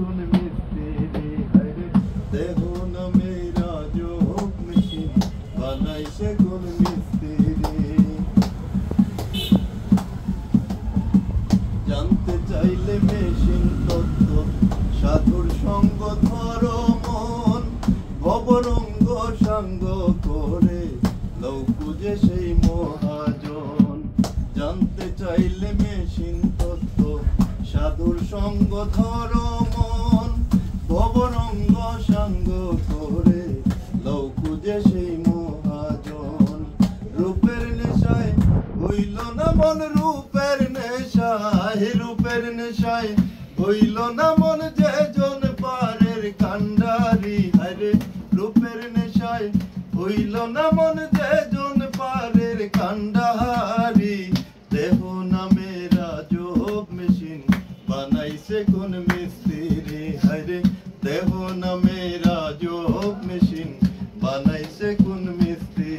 কোন মিস্ত্রি হায়রে দেহ না মেরা যোগ মেশিন বানাইছে কোন মিস্ত্রি জানতে চাইলে মেশিন তত্ত্ব সাধুর সঙ্গ ধরো মন ভবরঙ্গ সাঙ্গ করে লৌকুজে সেই মহাজন জানতে চাইলে মেশিন তত্ত্ব সাধুর সঙ্গ ধরো মন ভবরঙ্গ সাঙ্গ করে লৌকুজে সেই মহাজন রূপের নেশায় হইল না মন রূপের নেশায় হইল না মন যে জন পারের কান্ডারি হায়রে রূপের নেশায় হইল না মন যে জন পারের কান্ডারি দেহ না মেরা যোগ মেশিন বানাইছে কোন মিস্ত্রি হায়রে দেহ না মেরা যোগ মেশিন বানাইছে কোন মিস্ত্রি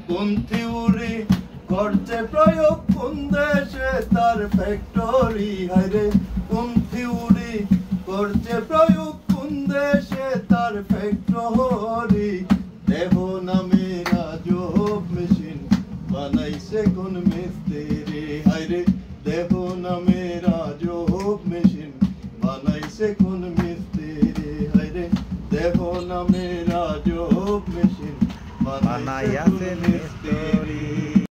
কোন থিওরি করছে প্রয়োগ কোন দেশে তার ফ্যাক্টরি হায়রে কোন থিওরি করছে প্রয়োগ কোন দেশে তার ফ্যাক্টরি